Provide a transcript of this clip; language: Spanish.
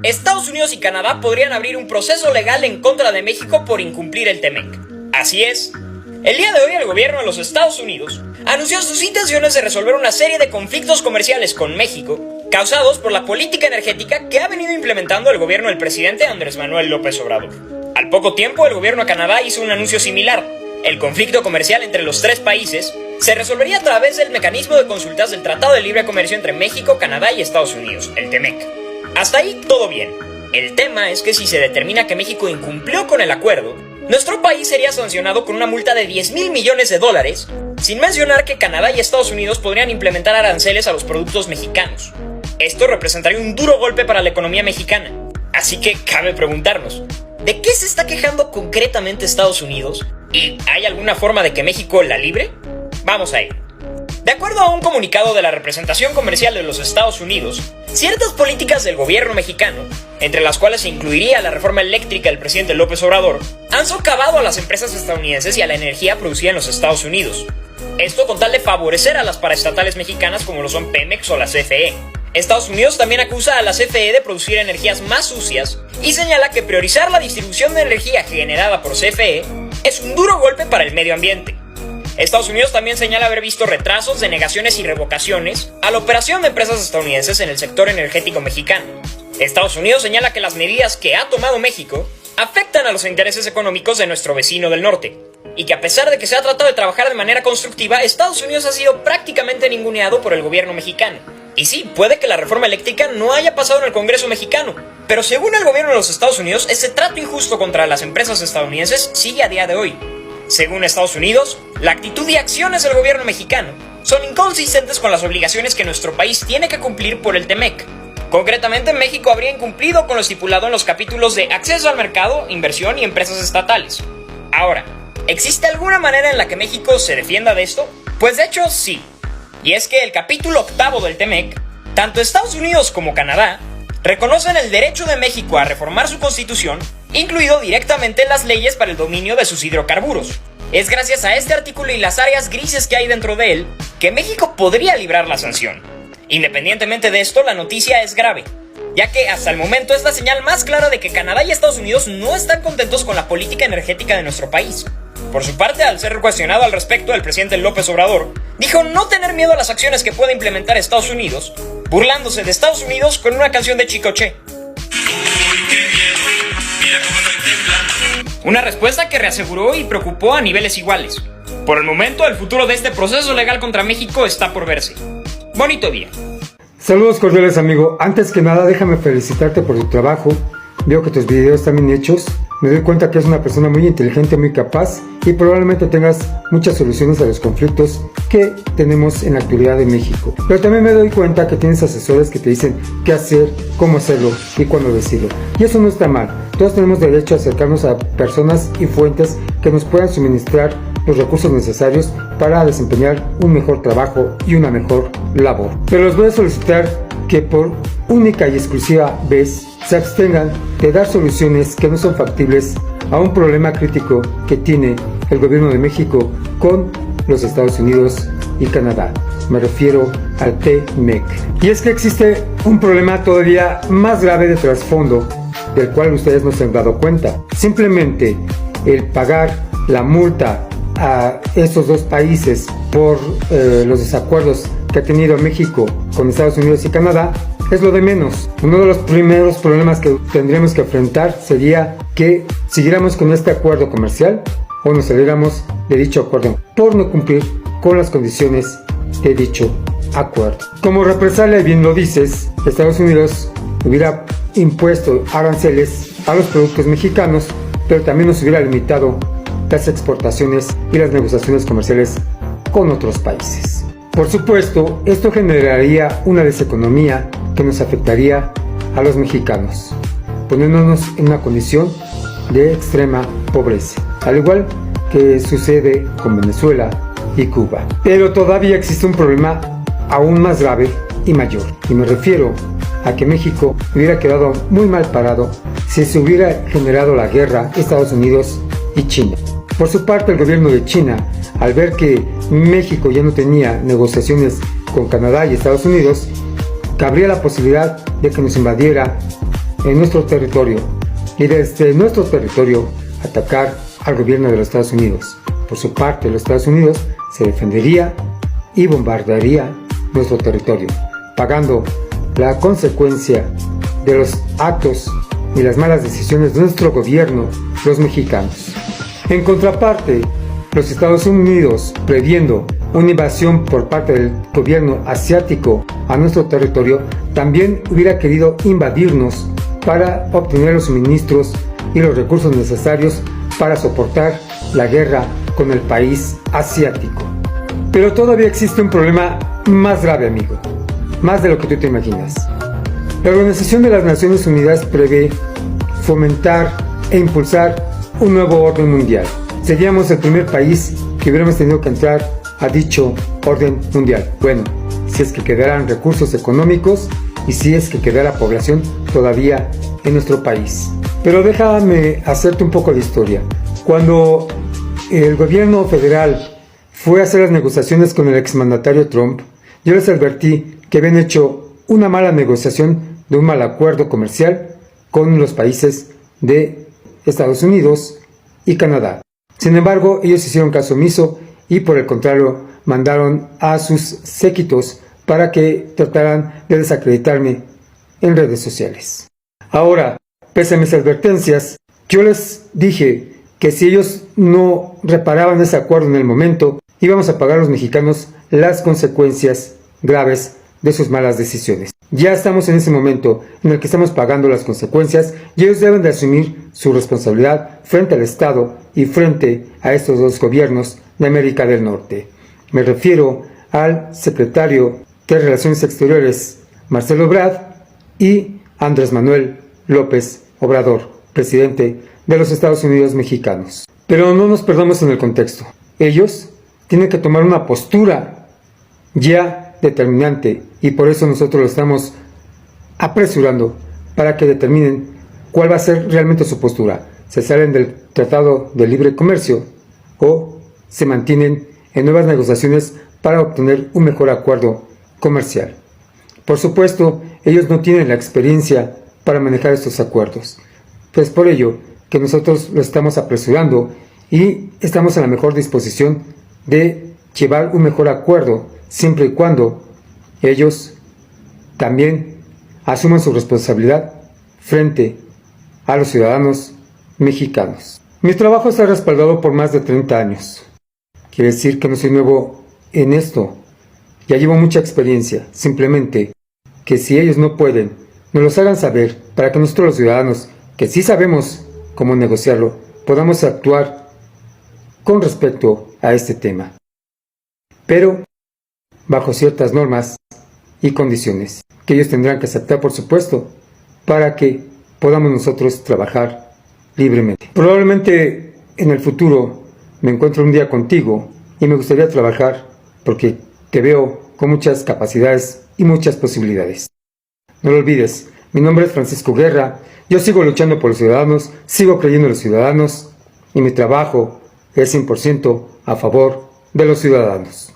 Estados Unidos y Canadá podrían abrir un proceso legal en contra de México por incumplir el TEMEC. Así es. El día de hoy el gobierno de los Estados Unidos anunció sus intenciones de resolver una serie de conflictos comerciales con México causados por la política energética que ha venido implementando el gobierno del presidente Andrés Manuel López Obrador. Al poco tiempo el gobierno de Canadá hizo un anuncio similar. El conflicto comercial entre los tres países se resolvería a través del mecanismo de consultas del Tratado de Libre Comercio entre México, Canadá y Estados Unidos, el TEMEC. Hasta ahí todo bien. El tema es que si se determina que México incumplió con el acuerdo, nuestro país sería sancionado con una multa de $10,000 millones, sin mencionar que Canadá y Estados Unidos podrían implementar aranceles a los productos mexicanos. Esto representaría un duro golpe para la economía mexicana. Así que cabe preguntarnos, ¿de qué se está quejando concretamente Estados Unidos? ¿Y hay alguna forma de que México la libre? Vamos a ello. De acuerdo a un comunicado de la representación comercial de los Estados Unidos, ciertas políticas del gobierno mexicano, entre las cuales se incluiría la reforma eléctrica del presidente López Obrador, han socavado a las empresas estadounidenses y a la energía producida en los Estados Unidos. Esto con tal de favorecer a las paraestatales mexicanas como lo son Pemex o la CFE. Estados Unidos también acusa a la CFE de producir energías más sucias y señala que priorizar la distribución de energía generada por CFE es un duro golpe para el medio ambiente. Estados Unidos también señala haber visto retrasos, denegaciones y revocaciones a la operación de empresas estadounidenses en el sector energético mexicano. Estados Unidos señala que las medidas que ha tomado México afectan a los intereses económicos de nuestro vecino del norte, y que a pesar de que se ha tratado de trabajar de manera constructiva, Estados Unidos ha sido prácticamente ninguneado por el gobierno mexicano. Y sí, puede que la reforma eléctrica no haya pasado en el Congreso mexicano, pero según el gobierno de los Estados Unidos, ese trato injusto contra las empresas estadounidenses sigue a día de hoy. Según Estados Unidos, la actitud y acciones del gobierno mexicano son inconsistentes con las obligaciones que nuestro país tiene que cumplir por el TEMEC. Concretamente, México habría incumplido con lo estipulado en los capítulos de acceso al mercado, inversión y empresas estatales. Ahora, ¿existe alguna manera en la que México se defienda de esto? Pues de hecho sí. Y es que el capítulo 8 del TEMEC, tanto Estados Unidos como Canadá, reconocen el derecho de México a reformar su constitución, incluido directamente las leyes para el dominio de sus hidrocarburos. Es gracias a este artículo y las áreas grises que hay dentro de él que México podría librar la sanción. Independientemente de esto, la noticia es grave, ya que hasta el momento es la señal más clara de que Canadá y Estados Unidos no están contentos con la política energética de nuestro país. Por su parte, al ser cuestionado al respecto, el presidente López Obrador dijo no tener miedo a las acciones que pueda implementar Estados Unidos, burlándose de Estados Unidos con una canción de Chicoche. Una respuesta que reaseguró y preocupó a niveles iguales. Por el momento, el futuro de este proceso legal contra México está por verse. Bonito día. Saludos cordiales, amigo. Antes que nada, déjame felicitarte por tu trabajo. Veo que tus videos están bien hechos. Me doy cuenta que eres una persona muy inteligente, muy capaz y probablemente tengas muchas soluciones a los conflictos que tenemos en la actualidad en México. Pero también me doy cuenta que tienes asesores que te dicen qué hacer, cómo hacerlo y cuándo decirlo. Y eso no está mal. Todos tenemos derecho a acercarnos a personas y fuentes que nos puedan suministrar los recursos necesarios para desempeñar un mejor trabajo y una mejor labor. Pero les voy a solicitar que por única y exclusiva vez se abstengan de dar soluciones que no son factibles a un problema crítico que tiene el gobierno de México con los Estados Unidos y Canadá. Me refiero al TEMEC. Y es que existe un problema todavía más grave de trasfondo, del cual ustedes no se han dado cuenta. Simplemente el pagar la multa a estos dos países por los desacuerdos que ha tenido México con Estados Unidos y Canadá es lo de menos. Uno de los primeros problemas que tendríamos que enfrentar sería que siguiéramos con este acuerdo comercial o nos saliéramos de dicho acuerdo por no cumplir con las condiciones de dicho acuerdo. Como represalia, bien lo dices, Estados Unidos hubiera impuesto aranceles a los productos mexicanos, pero también nos hubiera limitado las exportaciones y las negociaciones comerciales con otros países. Por supuesto, esto generaría una deseconomía que nos afectaría a los mexicanos, poniéndonos en una condición de extrema pobreza, al igual que sucede con Venezuela y Cuba. Pero todavía existe un problema aún más grave y mayor, y me refiero a que México hubiera quedado muy mal parado si se hubiera generado la guerra Estados Unidos y China. Por su parte, el gobierno de China, al ver que México ya no tenía negociaciones con Canadá y Estados Unidos, cabría la posibilidad de que nos invadiera en nuestro territorio y desde nuestro territorio atacar al gobierno de los Estados Unidos. Por su parte, los Estados Unidos se defendería y bombardearía nuestro territorio, pagando la consecuencia de los actos y las malas decisiones de nuestro gobierno, los mexicanos. En contraparte, los Estados Unidos, previendo una invasión por parte del gobierno asiático a nuestro territorio, también hubiera querido invadirnos para obtener los suministros y los recursos necesarios para soportar la guerra con el país asiático. Pero todavía existe un problema más grave, amigo, más de lo que tú te imaginas. La Organización de las Naciones Unidas prevé fomentar e impulsar un nuevo orden mundial. Seríamos el primer país que hubiéramos tenido que entrar a dicho orden mundial. Bueno, si es que quedaran recursos económicos y si es que quedara población todavía en nuestro país. Pero déjame hacerte un poco de historia. Cuando el gobierno federal fue a hacer las negociaciones con el exmandatario Trump, yo les advertí que habían hecho una mala negociación de un mal acuerdo comercial con los países de Estados Unidos y Canadá. Sin embargo, ellos hicieron caso omiso y por el contrario mandaron a sus séquitos para que trataran de desacreditarme en redes sociales. Ahora, pese a mis advertencias, yo les dije que si ellos no reparaban ese acuerdo en el momento, íbamos a pagar los mexicanos las consecuencias graves de sus malas decisiones. Ya estamos en ese momento en el que estamos pagando las consecuencias y ellos deben de asumir su responsabilidad frente al Estado y frente a estos dos gobiernos de América del Norte. Me refiero al secretario de Relaciones Exteriores, Marcelo Ebrard, y Andrés Manuel López Obrador, presidente de los Estados Unidos mexicanos. Pero no nos perdamos en el contexto. Ellos tienen que tomar una postura ya determinante y por eso nosotros lo estamos apresurando para que determinen cuál va a ser realmente su postura. ¿Se salen del Tratado de Libre Comercio o se mantienen en nuevas negociaciones para obtener un mejor acuerdo comercial? Por supuesto, ellos no tienen la experiencia para manejar estos acuerdos. Pues por ello que nosotros lo estamos apresurando y estamos en la mejor disposición de llevar un mejor acuerdo siempre y cuando ellos también asuman su responsabilidad frente a los ciudadanos mexicanos. Mi trabajo está respaldado por más de 30 años. Quiere decir que no soy nuevo en esto. Ya llevo mucha experiencia. Simplemente que si ellos no pueden, nos los hagan saber para que nosotros los ciudadanos, que sí sabemos cómo negociarlo, podamos actuar con respecto a este tema. Pero bajo ciertas normas y condiciones que ellos tendrán que aceptar, por supuesto, para que podamos nosotros trabajar libremente. Probablemente en el futuro me encuentro un día contigo y me gustaría trabajar porque te veo con muchas capacidades y muchas posibilidades. No lo olvides, mi nombre es Francisco Guerra, yo sigo luchando por los ciudadanos, sigo creyendo en los ciudadanos y mi trabajo es 100% a favor de los ciudadanos.